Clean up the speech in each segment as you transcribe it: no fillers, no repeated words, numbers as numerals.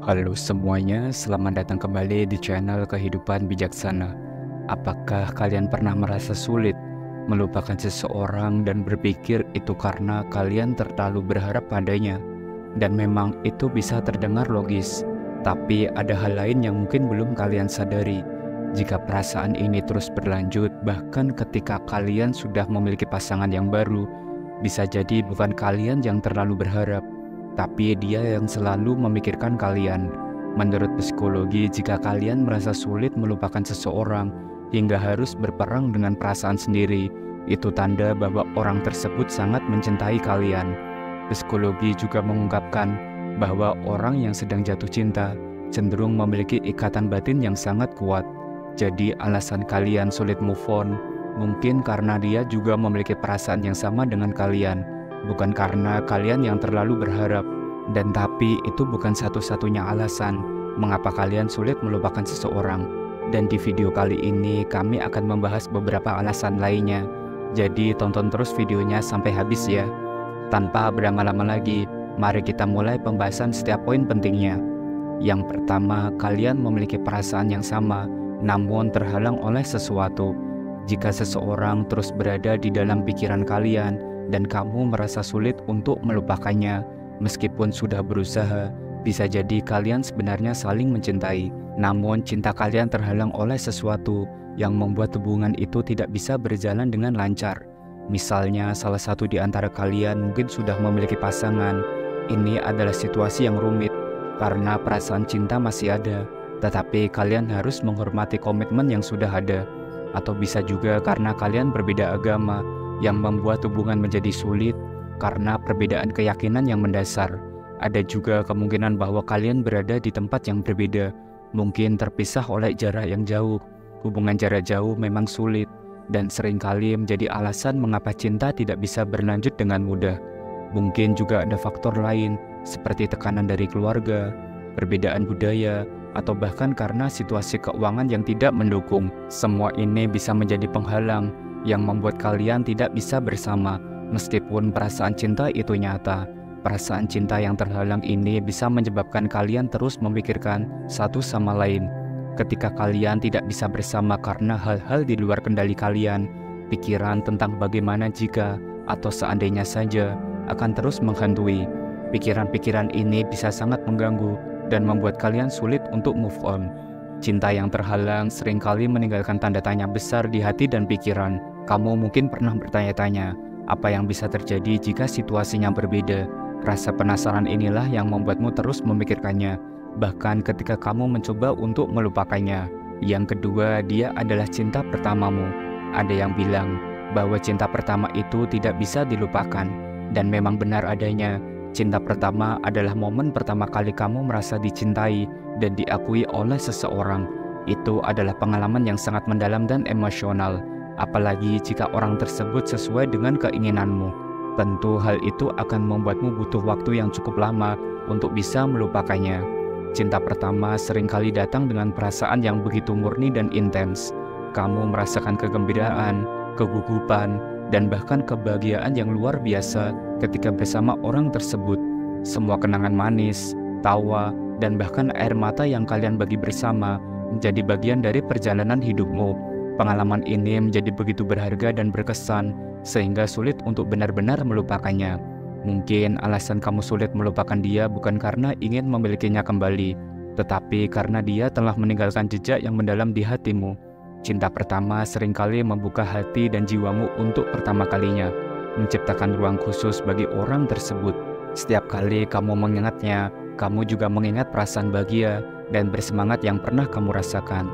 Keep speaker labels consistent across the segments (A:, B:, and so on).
A: Halo semuanya, selamat datang kembali di channel Kehidupan Bijaksana. Apakah kalian pernah merasa sulit melupakan seseorang dan berpikir itu karena kalian terlalu berharap padanya? Dan memang itu bisa terdengar logis, tapi ada hal lain yang mungkin belum kalian sadari. Jika perasaan ini terus berlanjut, bahkan ketika kalian sudah memiliki pasangan yang baru, bisa jadi bukan kalian yang terlalu berharap, tapi dia yang selalu memikirkan kalian. Menurut psikologi, jika kalian merasa sulit melupakan seseorang hingga harus berperang dengan perasaan sendiri, itu tanda bahwa orang tersebut sangat mencintai kalian. Psikologi juga mengungkapkan bahwa orang yang sedang jatuh cinta cenderung memiliki ikatan batin yang sangat kuat. Jadi alasan kalian sulit move on mungkin karena dia juga memiliki perasaan yang sama dengan kalian, bukan karena kalian yang terlalu berharap. Dan tapi itu bukan satu-satunya alasan mengapa kalian sulit melupakan seseorang. Dan di video kali ini kami akan membahas beberapa alasan lainnya. Jadi tonton terus videonya sampai habis ya. Tanpa berlama-lama lagi, mari kita mulai pembahasan setiap poin pentingnya. Yang pertama, kalian memiliki perasaan yang sama namun terhalang oleh sesuatu. Jika seseorang terus berada di dalam pikiran kalian dan kamu merasa sulit untuk melupakannya, meskipun sudah berusaha, bisa jadi kalian sebenarnya saling mencintai. Namun cinta kalian terhalang oleh sesuatu yang membuat hubungan itu tidak bisa berjalan dengan lancar. Misalnya salah satu di antara kalian mungkin sudah memiliki pasangan. Ini adalah situasi yang rumit karena perasaan cinta masih ada, tetapi kalian harus menghormati komitmen yang sudah ada. Atau bisa juga karena kalian berbeda agama yang membuat hubungan menjadi sulit karena perbedaan keyakinan yang mendasar. Ada juga kemungkinan bahwa kalian berada di tempat yang berbeda, mungkin terpisah oleh jarak yang jauh. Hubungan jarak jauh memang sulit dan seringkali menjadi alasan mengapa cinta tidak bisa berlanjut dengan mudah. Mungkin juga ada faktor lain seperti tekanan dari keluarga, perbedaan budaya, atau bahkan karena situasi keuangan yang tidak mendukung. Semua ini bisa menjadi penghalang yang membuat kalian tidak bisa bersama. Meskipun perasaan cinta itu nyata, perasaan cinta yang terhalang ini bisa menyebabkan kalian terus memikirkan satu sama lain. Ketika kalian tidak bisa bersama karena hal-hal di luar kendali kalian, pikiran tentang bagaimana jika atau seandainya saja akan terus menghantui. Pikiran-pikiran ini bisa sangat mengganggu dan membuat kalian sulit untuk move on. Cinta yang terhalang seringkali meninggalkan tanda tanya besar di hati dan pikiran. Kamu mungkin pernah bertanya-tanya, apa yang bisa terjadi jika situasinya berbeda? Rasa penasaran inilah yang membuatmu terus memikirkannya, bahkan ketika kamu mencoba untuk melupakannya. Yang kedua, dia adalah cinta pertamamu. Ada yang bilang bahwa cinta pertama itu tidak bisa dilupakan, dan memang benar adanya. Cinta pertama adalah momen pertama kali kamu merasa dicintai dan diakui oleh seseorang. Itu adalah pengalaman yang sangat mendalam dan emosional, apalagi jika orang tersebut sesuai dengan keinginanmu. Tentu hal itu akan membuatmu butuh waktu yang cukup lama untuk bisa melupakannya. Cinta pertama seringkali datang dengan perasaan yang begitu murni dan intens. Kamu merasakan kegembiraan, kegugupan, dan bahkan kebahagiaan yang luar biasa ketika bersama orang tersebut. Semua kenangan manis, tawa, dan bahkan air mata yang kalian bagi bersama menjadi bagian dari perjalanan hidupmu. Pengalaman ini menjadi begitu berharga dan berkesan sehingga sulit untuk benar-benar melupakannya. Mungkin alasan kamu sulit melupakan dia bukan karena ingin memilikinya kembali, tetapi karena dia telah meninggalkan jejak yang mendalam di hatimu. Cinta pertama seringkali membuka hati dan jiwamu untuk pertama kalinya, menciptakan ruang khusus bagi orang tersebut. Setiap kali kamu mengingatnya, kamu juga mengingat perasaan bahagia dan bersemangat yang pernah kamu rasakan.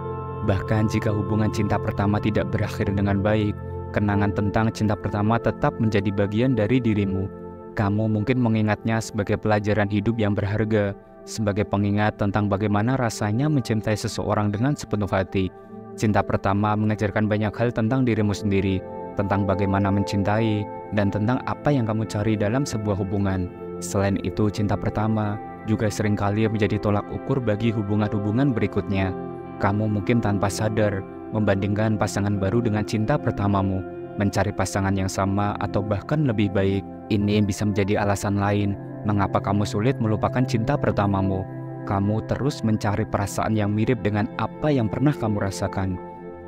A: Bahkan jika hubungan cinta pertama tidak berakhir dengan baik, kenangan tentang cinta pertama tetap menjadi bagian dari dirimu. Kamu mungkin mengingatnya sebagai pelajaran hidup yang berharga, sebagai pengingat tentang bagaimana rasanya mencintai seseorang dengan sepenuh hati. Cinta pertama mengajarkan banyak hal tentang dirimu sendiri, tentang bagaimana mencintai, dan tentang apa yang kamu cari dalam sebuah hubungan. Selain itu, cinta pertama juga seringkali menjadi tolak ukur bagi hubungan-hubungan berikutnya. Kamu mungkin tanpa sadar membandingkan pasangan baru dengan cinta pertamamu, mencari pasangan yang sama atau bahkan lebih baik. Ini bisa menjadi alasan lain mengapa kamu sulit melupakan cinta pertamamu. kamu terus mencari perasaan yang mirip dengan apa yang pernah kamu rasakan.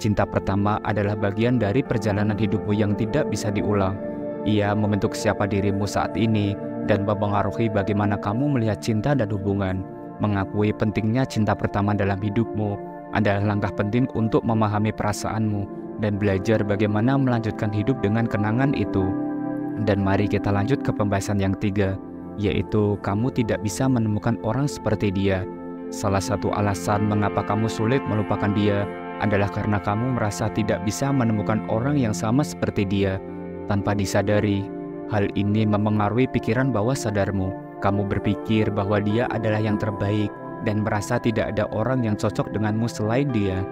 A: Cinta pertama adalah bagian dari perjalanan hidupmu yang tidak bisa diulang. Ia membentuk siapa dirimu saat ini dan mempengaruhi bagaimana kamu melihat cinta dan hubungan. Mengakui pentingnya cinta pertama dalam hidupmu adalah langkah penting untuk memahami perasaanmu dan belajar bagaimana melanjutkan hidup dengan kenangan itu. Dan mari kita lanjut ke pembahasan yang ketiga, yaitu kamu tidak bisa menemukan orang seperti dia. Salah satu alasan mengapa kamu sulit melupakan dia adalah karena kamu merasa tidak bisa menemukan orang yang sama seperti dia. Tanpa disadari, hal ini mempengaruhi pikiran bawah sadarmu. Kamu berpikir bahwa dia adalah yang terbaik dan merasa tidak ada orang yang cocok denganmu selain dia.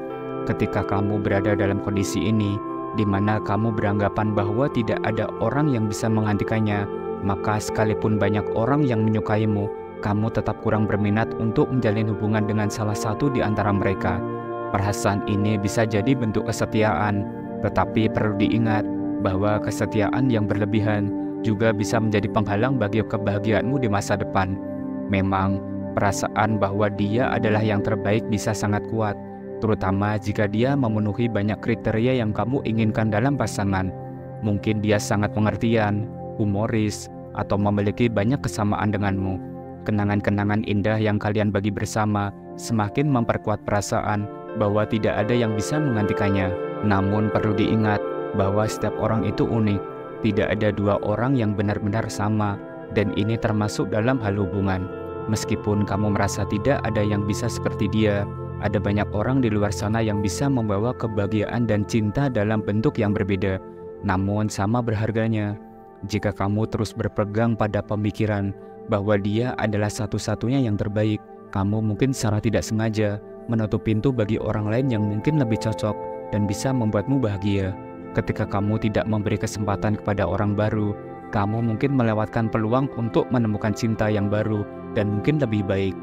A: Ketika kamu berada dalam kondisi ini, di mana kamu beranggapan bahwa tidak ada orang yang bisa menggantikannya, maka sekalipun banyak orang yang menyukaimu, kamu tetap kurang berminat untuk menjalin hubungan dengan salah satu di antara mereka. Perasaan ini bisa jadi bentuk kesetiaan, tetapi perlu diingat bahwa kesetiaan yang berlebihan juga bisa menjadi penghalang bagi kebahagiaanmu di masa depan. Memang, perasaan bahwa dia adalah yang terbaik bisa sangat kuat, terutama jika dia memenuhi banyak kriteria yang kamu inginkan dalam pasangan. Mungkin dia sangat pengertian, humoris, atau memiliki banyak kesamaan denganmu. Kenangan-kenangan indah yang kalian bagi bersama semakin memperkuat perasaan bahwa tidak ada yang bisa menggantikannya. Namun perlu diingat bahwa setiap orang itu unik. Tidak ada dua orang yang benar-benar sama, dan ini termasuk dalam hal hubungan. Meskipun kamu merasa tidak ada yang bisa seperti dia, ada banyak orang di luar sana yang bisa membawa kebahagiaan dan cinta dalam bentuk yang berbeda, namun sama berharganya. Jika kamu terus berpegang pada pemikiran bahwa dia adalah satu-satunya yang terbaik, kamu mungkin secara tidak sengaja menutup pintu bagi orang lain yang mungkin lebih cocok dan bisa membuatmu bahagia. Ketika kamu tidak memberi kesempatan kepada orang baru, kamu mungkin melewatkan peluang untuk menemukan cinta yang baru dan mungkin lebih baik.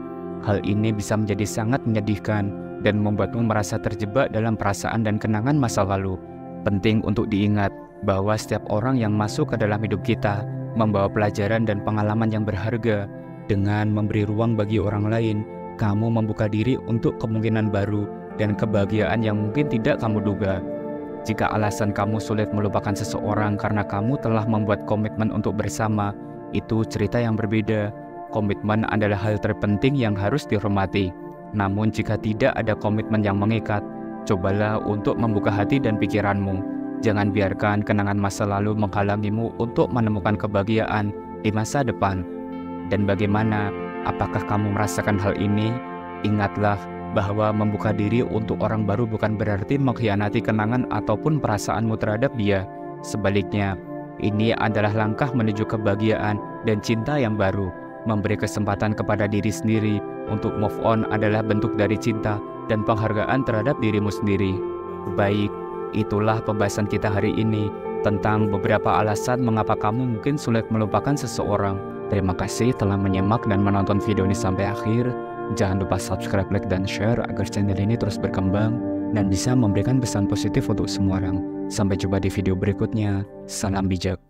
A: Hal ini bisa menjadi sangat menyedihkan dan membuatmu merasa terjebak dalam perasaan dan kenangan masa lalu. Penting untuk diingat bahwa setiap orang yang masuk ke dalam hidup kita membawa pelajaran dan pengalaman yang berharga. Dengan memberi ruang bagi orang lain, kamu membuka diri untuk kemungkinan baru dan kebahagiaan yang mungkin tidak kamu duga. Jika alasan kamu sulit melupakan seseorang karena kamu telah membuat komitmen untuk bersama, itu cerita yang berbeda. Komitmen adalah hal terpenting yang harus dihormati. Namun jika tidak ada komitmen yang mengikat, cobalah untuk membuka hati dan pikiranmu. Jangan biarkan kenangan masa lalu menghalangimu untuk menemukan kebahagiaan di masa depan. Dan bagaimana? Apakah kamu merasakan hal ini? Ingatlah bahwa membuka diri untuk orang baru bukan berarti mengkhianati kenangan ataupun perasaanmu terhadap dia. Sebaliknya, ini adalah langkah menuju kebahagiaan dan cinta yang baru. Memberi kesempatan kepada diri sendiri untuk move on adalah bentuk dari cinta dan penghargaan terhadap dirimu sendiri. Baik, itulah pembahasan kita hari ini tentang beberapa alasan mengapa kamu mungkin sulit melupakan seseorang. Terima kasih telah menyimak dan menonton video ini sampai akhir. Jangan lupa subscribe, like, dan share agar channel ini terus berkembang dan bisa memberikan pesan positif untuk semua orang. Sampai jumpa di video berikutnya. Salam bijak.